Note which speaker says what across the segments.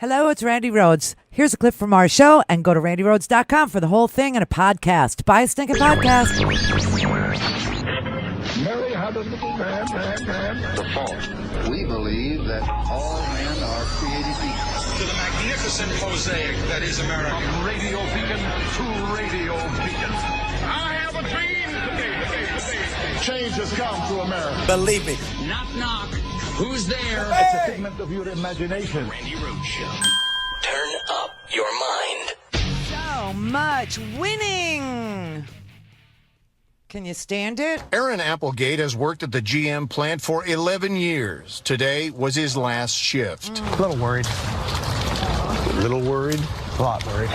Speaker 1: Hello, it's Randi Rhodes. Here's a clip from our show, and go to randyrhodes.com for the whole thing and a podcast. Buy a stinking podcast.
Speaker 2: Mary had a little man.
Speaker 3: The fault. We believe that all men are created equal.
Speaker 4: To the magnificent mosaic that is America.
Speaker 2: From radio beacon to radio beacon. I have a dream today. Change has come to America.
Speaker 5: Believe me.
Speaker 4: Knock, knock. Who's there?
Speaker 2: It's a figment of your imagination.
Speaker 4: Randi Rhodes Show.
Speaker 5: Turn up your mind.
Speaker 1: So much winning. Can you stand it?
Speaker 6: Aaron Applegate has worked at the GM plant for 11 years. Today was his last shift.
Speaker 7: A little worried.
Speaker 6: A little worried?
Speaker 7: A lot worried.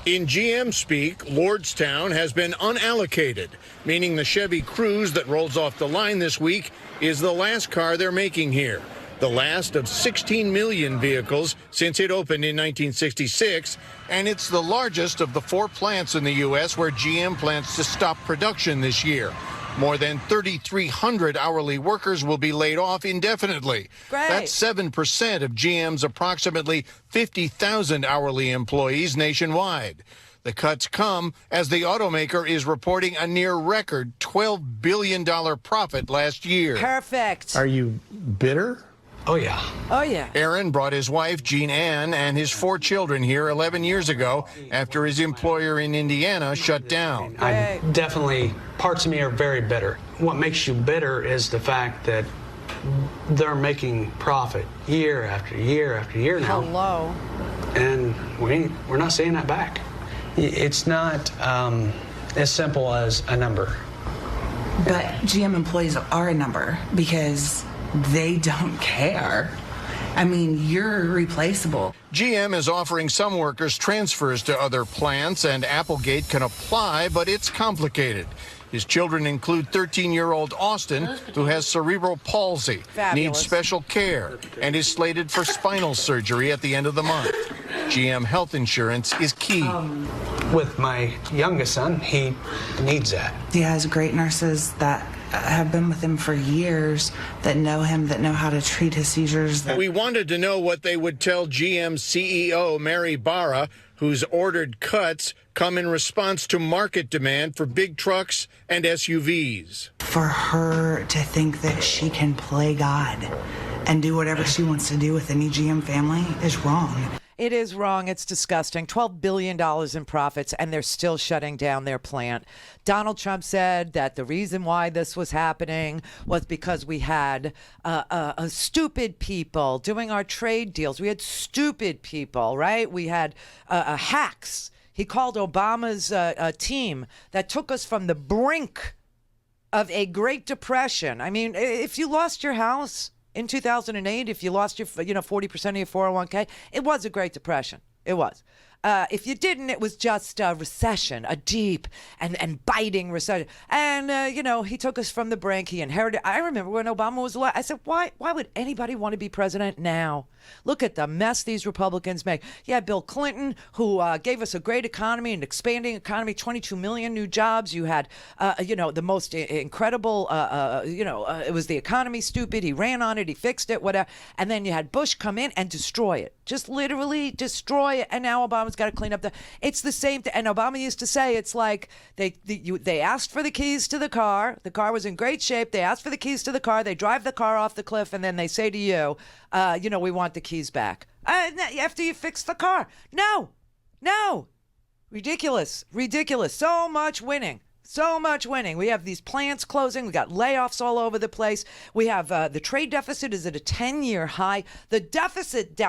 Speaker 6: In GM speak, Lordstown has been unallocated, meaning the Chevy Cruze that rolls off the line this week is the last car they're making here. The last of 16 million vehicles since it opened in 1966, and it's the largest of the 4 plants in the U.S. where GM plans to stop production this year. More than 3,300 hourly workers will be laid off indefinitely.
Speaker 1: Great.
Speaker 6: That's 7% of GM's approximately 50,000 hourly employees nationwide. The cuts come as the automaker is reporting a near record $12 billion profit last year.
Speaker 1: Perfect.
Speaker 7: Are you bitter?
Speaker 5: Oh, yeah.
Speaker 1: Oh, yeah.
Speaker 6: Aaron brought his wife, Jean Ann, and his 4 children here 11 years ago after his employer in Indiana shut down.
Speaker 8: I definitely, parts of me are very bitter. What makes you bitter is the fact that they're making profit year after year after year now.
Speaker 1: Hello.
Speaker 8: And we're not seeing that back. It's not as simple as a number.
Speaker 9: But GM employees are a number because they don't care. I mean, you're replaceable.
Speaker 6: GM is offering some workers transfers to other plants, and Applegate can apply, but it's complicated. His children include 13-year-old Austin, who has cerebral palsy,
Speaker 1: Fabulous.
Speaker 6: needs special care, and is slated for spinal surgery at the end of the month. GM health insurance is key.
Speaker 8: With my youngest son, he needs that.
Speaker 9: He has great nurses that have been with him for years, that know him, that know how to treat his seizures.
Speaker 6: We wanted to know what they would tell GM CEO Mary Barra, whose ordered cuts come in response to market demand for big trucks and SUVs.
Speaker 9: For her to think that she can play God and do whatever she wants to do with any GM family is wrong.
Speaker 1: It is wrong. It's disgusting. $12 billion in profits, and they're still shutting down their plant. Donald Trump said that the reason why this was happening was because we had stupid people doing our trade deals. We had stupid people, right? We had hacks. He called Obama's team that took us from the brink of a Great Depression. I mean, if you lost your house in 2008, if you lost your 40% of your 401k, it was a Great Depression. It was. If you didn't, it was just a recession, a deep and biting recession. And, he took us from the brink. He inherited. I remember when Obama was elected, I said, why would anybody want to be president now? Look at the mess these Republicans make. Yeah, Bill Clinton, who gave us a great economy, an expanding economy, 22 million new jobs. You had, the most incredible, it was the economy stupid. He ran on it. He fixed it, whatever. And then you had Bush come in and destroy it. Just literally destroy it. And now Obama's got to clean up it's the same thing. And Obama used to say, it's like they asked for the keys to the car. The car was in great shape. They asked for the keys to the car. They drive the car off the cliff, and then they say to you, we want the keys back. After you fix the car. No. Ridiculous. So much winning. We have these plants closing. We got layoffs all over the place. We have the trade deficit is at a 10-year high. The deficit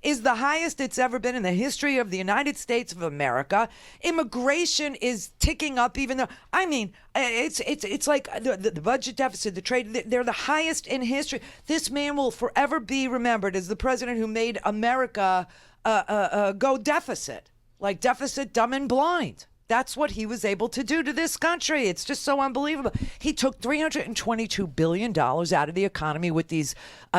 Speaker 1: is the highest it's ever been in the history of the United States of America. Immigration is ticking up, even though, it's like the budget deficit, the trade, they're the highest in history. This man will forever be remembered as the president who made America go deficit, like deficit, dumb and blind. That's what he was able to do to this country. It's just so unbelievable. He took $322 billion out of the economy with these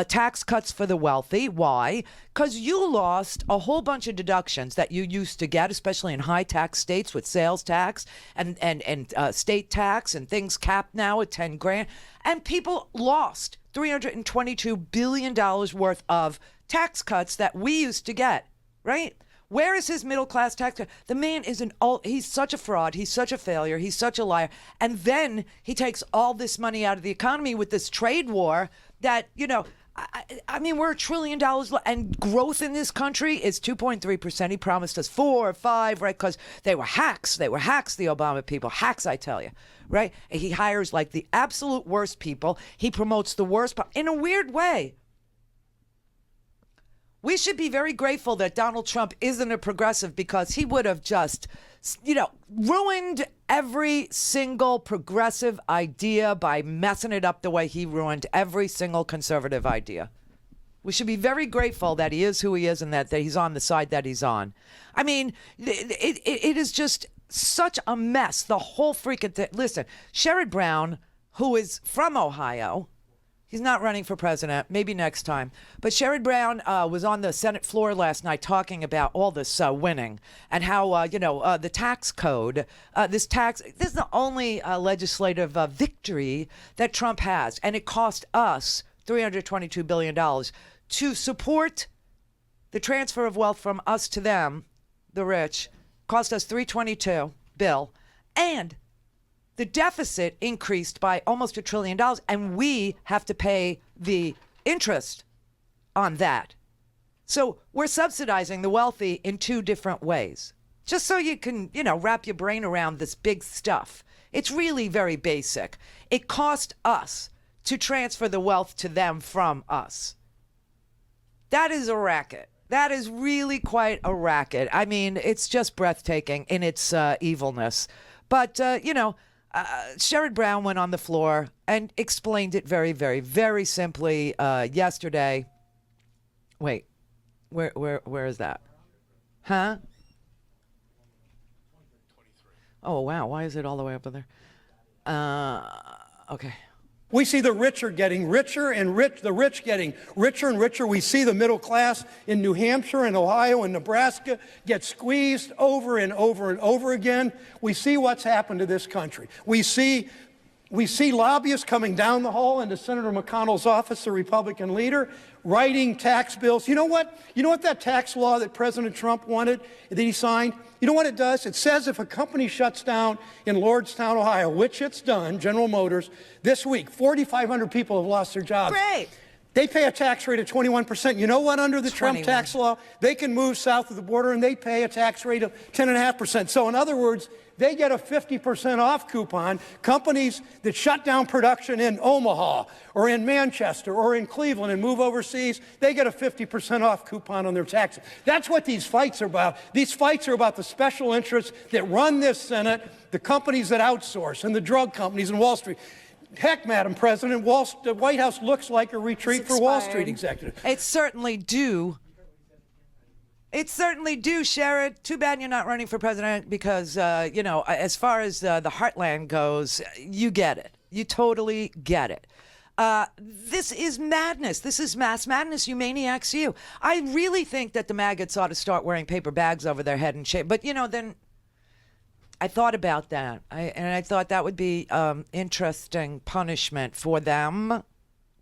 Speaker 1: tax cuts for the wealthy. Why? Because you lost a whole bunch of deductions that you used to get, especially in high tax states with sales tax and state tax and things capped now at 10 grand. And people lost $322 billion worth of tax cuts that we used to get, right? Where is his middle class tax cut? The man is he's such a fraud. He's such a failure. He's such a liar. And then he takes all this money out of the economy with this trade war that, I mean, we're $1 trillion and growth in this country is 2.3%. He promised us 4 or 5, right? Because they were hacks. They were hacks, the Obama people. Hacks, I tell you, right? He hires like the absolute worst people. He promotes the worst, in a weird way. We should be very grateful that Donald Trump isn't a progressive, because he would have just, ruined every single progressive idea by messing it up the way he ruined every single conservative idea. We should be very grateful that he is who he is and that he's on the side that he's on. I mean, it is just such a mess, the whole freaking thing. Listen, Sherrod Brown, who is from Ohio, he's not running for president, maybe next time. But Sherrod Brown was on the Senate floor last night talking about all this winning and how, the tax code, this is the only legislative victory that Trump has. And it cost us $322 billion to support the transfer of wealth from us to them, the rich. Cost us $322 billion. And the deficit increased by almost $1 trillion, and we have to pay the interest on that. So we're subsidizing the wealthy in 2 different ways. Just so you can, wrap your brain around this big stuff. It's really very basic. It cost us to transfer the wealth to them from us. That is a racket. That is really quite a racket. I mean, it's just breathtaking in its evilness. But, Sherrod Brown went on the floor and explained it very, very, very simply yesterday. Wait, where is that? Huh? Oh, wow. Why is it all the way up there? Okay.
Speaker 10: We see the rich are getting richer and the rich getting richer and richer. We see the middle class in New Hampshire and Ohio and Nebraska get squeezed over and over and over again. We see what's happened to this country. We see lobbyists coming down the hall into Senator McConnell's office, the Republican leader, writing tax bills. You know what? That tax law that President Trump wanted, that he signed? You know what it does? It says if a company shuts down in Lordstown, Ohio, which it's done, General Motors, this week, 4,500 people have lost their jobs.
Speaker 1: Great.
Speaker 10: They pay a tax rate of 21%. You know what? Under the Trump tax law, they can move south of the border and they pay a tax rate of 10.5%. So in other words, they get a 50% off coupon. Companies that shut down production in Omaha or in Manchester or in Cleveland and move overseas, they get a 50% off coupon on their taxes. That's what these fights are about. These fights are about the special interests that run this Senate, the companies that outsource, and the drug companies and Wall Street. Heck, Madam President, the White House looks like a retreat for Wall Street executives.
Speaker 1: It certainly do. It certainly do, Sherrod. Too bad you're not running for president because, as far as the heartland goes, you get it. You totally get it. This is madness. This is mass madness, you maniacs, you. I really think that the maggots ought to start wearing paper bags over their head and shit. But, then I thought about that. I thought that would be interesting punishment for them.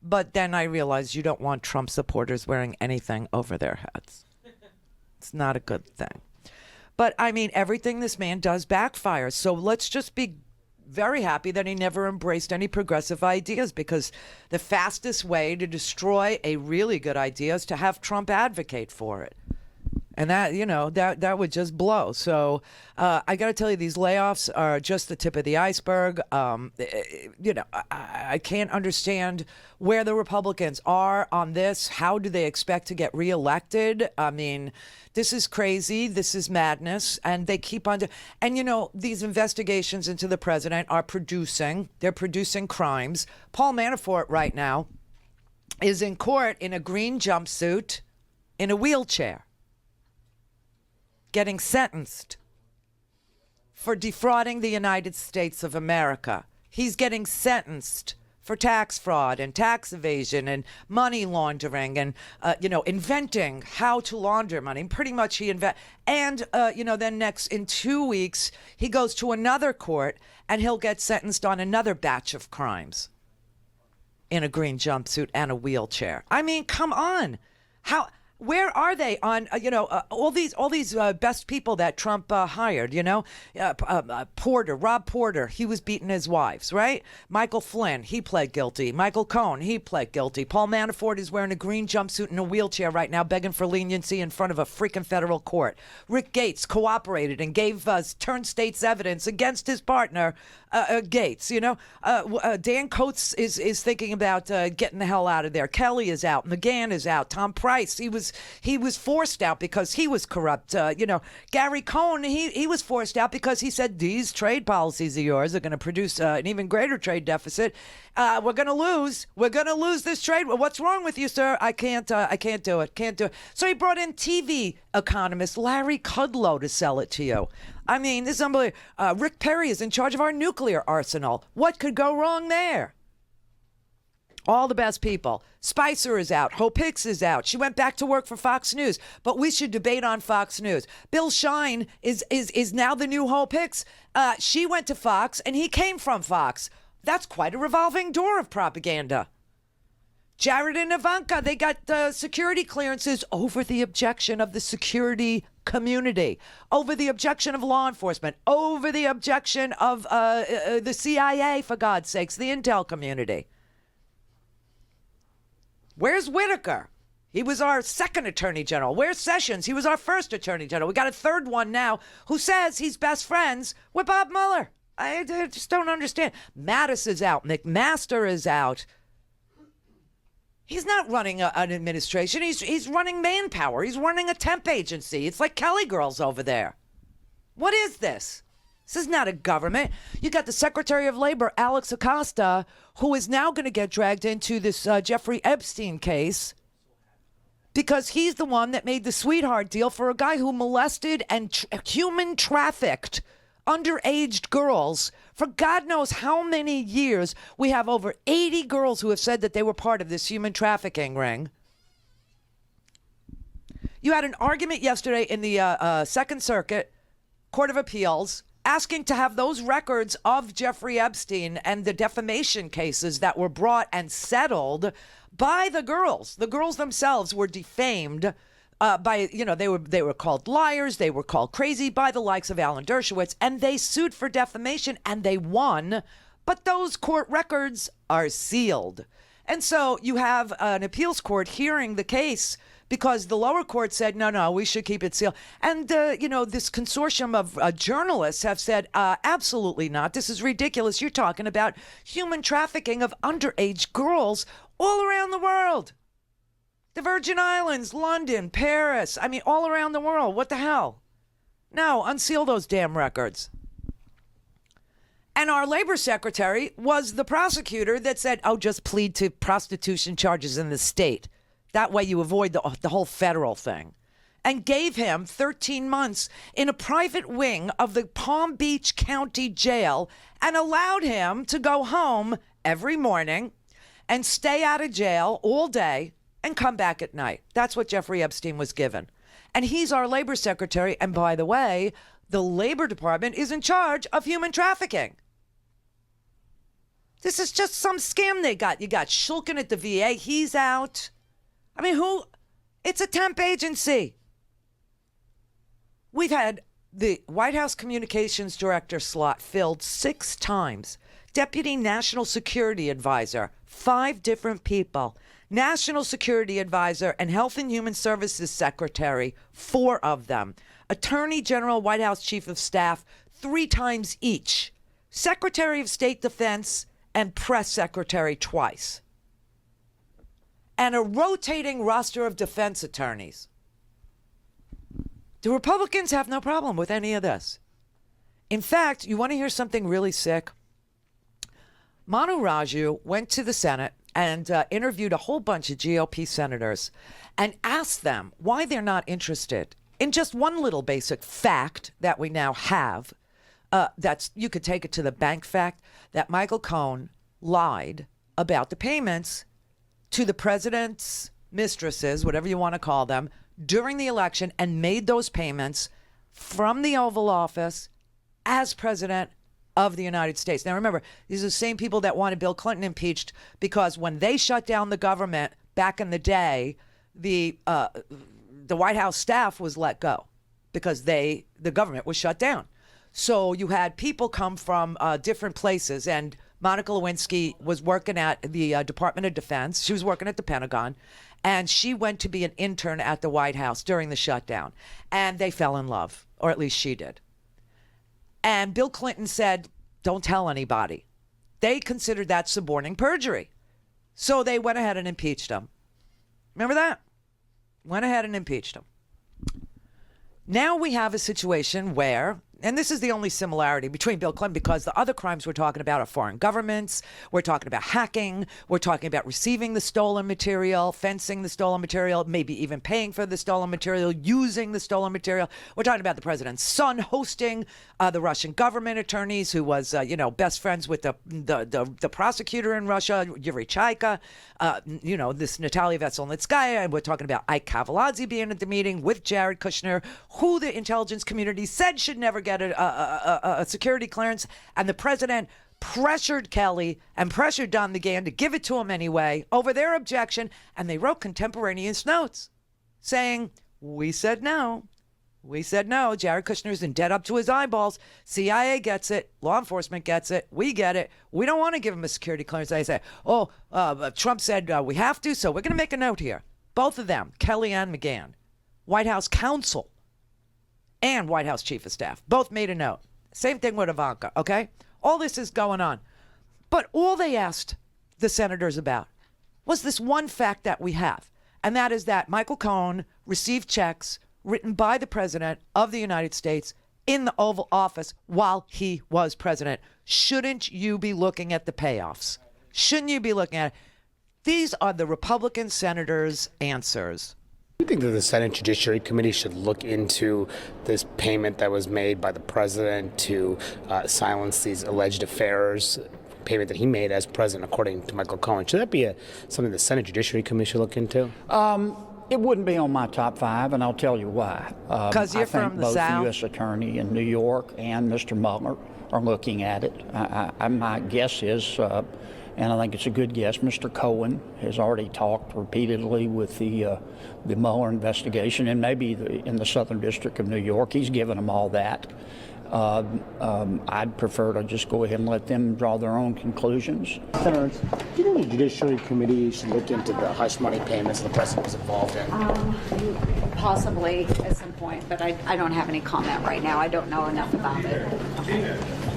Speaker 1: But then I realized you don't want Trump supporters wearing anything over their heads. It's not a good thing. But, I mean, everything this man does backfires. So let's just be very happy that he never embraced any progressive ideas, because the fastest way to destroy a really good idea is to have Trump advocate for it. And that, that would just blow. So I got to tell you, these layoffs are just the tip of the iceberg. I can't understand where the Republicans are on this. How do they expect to get reelected? I mean, this is crazy. This is madness. And they keep on. And, these investigations into the president are they're producing crimes. Paul Manafort right now is in court in a green jumpsuit in a wheelchair, getting sentenced for defrauding the United States of America. He's getting sentenced for tax fraud and tax evasion and money laundering and, inventing how to launder money. Pretty much then next in 2 weeks, he goes to another court and he'll get sentenced on another batch of crimes in a green jumpsuit and a wheelchair. I mean, come on. Where are they on, all these best people that Trump hired, Rob Porter, he was beating his wives, right? Michael Flynn, he pled guilty. Michael Cohen, he pled guilty. Paul Manafort is wearing a green jumpsuit and a wheelchair right now, begging for leniency in front of a freaking federal court. Rick Gates cooperated and turned state's evidence against his partner, Gates, Dan Coates is thinking about getting the hell out of there. Kelly is out. McGahn is out. Tom Price, he was forced out because he was corrupt. Gary Cohn, he was forced out because he said these trade policies of yours are going to produce an even greater trade deficit. We're going to lose. We're going to lose this trade. What's wrong with you, sir? I can't do it. Can't do it. So he brought in TV economist Larry Kudlow to sell it to you. I mean, this is unbelievable. Rick Perry is in charge of our nuclear arsenal. What could go wrong there? All the best people. Spicer is out. Hope Hicks is out. She went back to work for Fox News, but we should debate on Fox News. Bill Shine is now the new Hope Hicks. She went to Fox, and he came from Fox. That's quite a revolving door of propaganda. Jared and Ivanka, they got security clearances over the objection of the security community, over the objection of law enforcement, over the objection of the CIA, for God's sakes, the intel community. Where's Whitaker? He was our second attorney general. Where's Sessions? He was our first attorney general. We got a third one now who says he's best friends with Bob Mueller. I just don't understand. Mattis is out. McMaster is out. He's not running an administration. He's running manpower. He's running a temp agency. It's like Kelly Girls over there. What is this? This is not a government. You got the Secretary of Labor, Alex Acosta, who is now going to get dragged into this Jeffrey Epstein case because he's the one that made the sweetheart deal for a guy who molested and human trafficked underage girls for God knows how many years. We have over 80 girls who have said that they were part of this human trafficking ring. You had an argument yesterday in the Second Circuit Court of Appeals asking to have those records of Jeffrey Epstein and the defamation cases that were brought and settled by the girls. The girls themselves were defamed by, they were called liars, they were called crazy by the likes of Alan Dershowitz, and they sued for defamation and they won, but those court records are sealed. And so you have an appeals court hearing the case because the lower court said, no, we should keep it sealed. And, this consortium of journalists have said, absolutely not. This is ridiculous. You're talking about human trafficking of underage girls all around the world. The Virgin Islands, London, Paris, all around the world. What the hell? No, unseal those damn records. And our labor secretary was the prosecutor that said, just plead to prostitution charges in the state. That way you avoid the whole federal thing. And gave him 13 months in a private wing of the Palm Beach County Jail and allowed him to go home every morning and stay out of jail all day and come back at night. That's what Jeffrey Epstein was given. And he's our labor secretary. And by the way, the Labor Department is in charge of human trafficking. This is just some scam they got. You got Shulkin at the VA. He's out. Who? It's a temp agency. We've had the White House communications director slot filled 6 times. Deputy National Security Advisor, 5 different people. National Security Advisor and Health and Human Services Secretary, 4 of them. Attorney General, White House Chief of Staff, 3 times each. Secretary of State Defense and Press Secretary twice. And a rotating roster of defense attorneys. The Republicans have no problem with any of this. In fact, you want to hear something really sick? Manu Raju went to the Senate and interviewed a whole bunch of GOP senators and asked them why they're not interested in just one little basic fact that we now have. You could take it to the bank fact that Michael Cohen lied about the payments to the president's mistresses, whatever you want to call them, during the election and made those payments from the Oval Office as president of the United States. Now, remember, these are the same people that wanted Bill Clinton impeached because when they shut down the government back in the day, the White House staff was let go because the government was shut down. So you had people come from different places, and Monica Lewinsky was working at the Department of Defense. She was working at the Pentagon, and she went to be an intern at the White House during the shutdown, and they fell in love, or at least she did. And Bill Clinton said, don't tell anybody. They considered that suborning perjury. So they went ahead and impeached him. Remember that? Went ahead and impeached him. Now we have a situation where, and this is the only similarity between Bill Clinton, because the other crimes we're talking about are foreign governments, we're talking about hacking, we're talking about receiving the stolen material, fencing the stolen material, maybe even paying for the stolen material, using the stolen material. We're talking about the president's son hosting the Russian government attorneys, who was, best friends with the prosecutor in Russia, Yuri Chaika, this Natalia Veselnitskaya, and we're talking about Ike Kavaladze being at the meeting with Jared Kushner, who the intelligence community said should never get a security clearance, and the president pressured Kelly and pressured Don McGahn to give it to him anyway over their objection, and they wrote contemporaneous notes saying, we said no. We said no. Jared Kushner's in debt up to his eyeballs. CIA gets it. Law enforcement gets it. We get it. We don't want to give him a security clearance. They say, Trump said we have to, so we're going to make a note here. Both of them, Kelly and McGahn, White House counsel and White House chief of staff, both made a note. Same thing with Ivanka, okay? All this is going on. But all they asked the senators about was this one fact that we have, and that is that Michael Cohen received checks written by the president of the United States in the Oval Office while he was president. Shouldn't you be looking at the payoffs? Shouldn't you be looking at it? These are the Republican senators' answers.
Speaker 11: Do you think that the Senate Judiciary Committee should look into this payment that was made by the president to silence these alleged affairs, payment that he made as president, according to Michael Cohen? Should that be something the Senate Judiciary Committee should look into?
Speaker 12: It wouldn't be on my top five, and I'll tell you why.
Speaker 1: Because you're from the
Speaker 12: South.
Speaker 1: South?
Speaker 12: Both the U.S. Attorney in New York and Mr. Mueller are looking at it. My guess is, and I think it's a good guess, Mr. Cohen has already talked repeatedly with the Mueller investigation, and maybe in the Southern District of New York. He's given them all that. I'd prefer to just go ahead and let them draw their own conclusions.
Speaker 11: Senators, do you think the Judiciary Committee should look into the hush money payments the president was involved in?
Speaker 13: Possibly at some point, but I don't have any comment right now. I don't know enough about it. Okay.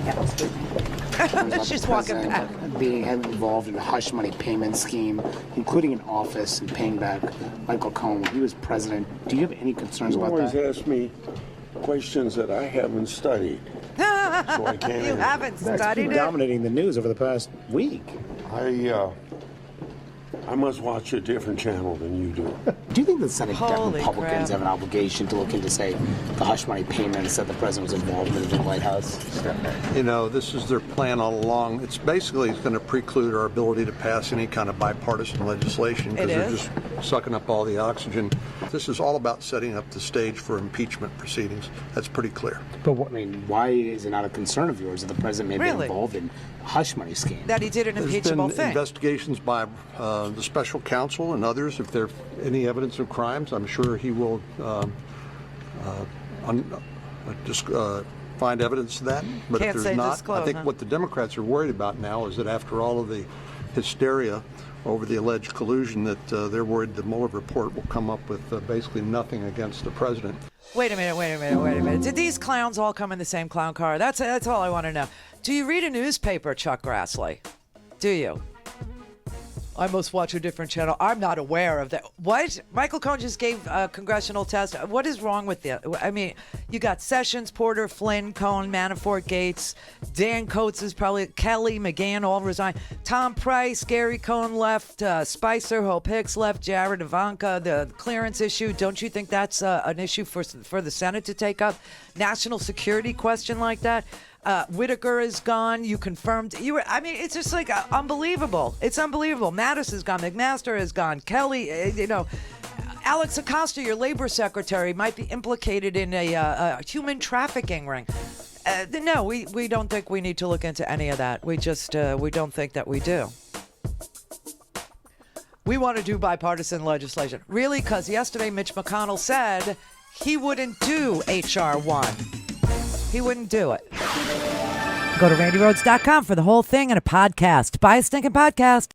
Speaker 13: Yeah, excuse me.
Speaker 1: She's walking back.
Speaker 11: Being involved in the hush money payment scheme, including in office and paying back Michael Cohen when he was president. Do you have any concerns about that?
Speaker 14: You always ask me questions that I haven't studied. So I can't
Speaker 1: You haven't studied it?
Speaker 11: Dominating the news over the past week.
Speaker 14: I must watch a different channel than you do.
Speaker 11: Do you think the Senate
Speaker 1: Holy
Speaker 11: Republicans
Speaker 1: crap.
Speaker 11: have an obligation to look into, say, the hush money payments that the president was involved in the White House?
Speaker 15: This is their plan all along. It's going to preclude our ability to pass any kind of bipartisan legislation because they're just sucking up all the oxygen. This is all about setting up the stage for impeachment proceedings. That's pretty clear.
Speaker 11: But why is it not a concern of yours that the president may be involved in a hush money scheme?
Speaker 1: That he did an impeachable
Speaker 15: There's been
Speaker 1: thing.
Speaker 15: investigations by the special counsel and others. If there's any evidence of crimes, I'm sure he will find evidence of that. But
Speaker 1: Can't
Speaker 15: if
Speaker 1: say
Speaker 15: there's not,
Speaker 1: disclose,
Speaker 15: I think
Speaker 1: huh?
Speaker 15: what the Democrats are worried about now is that after all of the hysteria over the alleged collusion, that they're worried the Mueller report will come up with basically nothing against the president.
Speaker 1: Wait a minute. Did these clowns all come in the same clown car? That's all I want to know. Do you read a newspaper, Chuck Grassley? Do you? I must watch a different channel. I'm not aware of that. What? Michael Cohen just gave a congressional test. What is wrong with that? I mean, you got Sessions, Porter, Flynn, Cohen, Manafort, Gates, Dan Coates is probably, Kelly, McGahn all resigned. Tom Price, Gary Cohen left, Spicer, Hope Hicks left, Jared, Ivanka, the clearance issue. Don't you think that's an issue for the Senate to take up? National security question like that? Whitaker is gone. You confirmed. It's just like unbelievable. It's unbelievable. Mattis is gone. McMaster is gone. Kelly, Alex Acosta, your labor secretary, might be implicated in a human trafficking ring. No, we don't think we need to look into any of that. We just we don't think that we do. We want to do bipartisan legislation. Really? Because yesterday Mitch McConnell said he wouldn't do H.R. 1. He wouldn't do it. Go to RandiRhodes.com for the whole thing and a podcast. Buy a stinking podcast.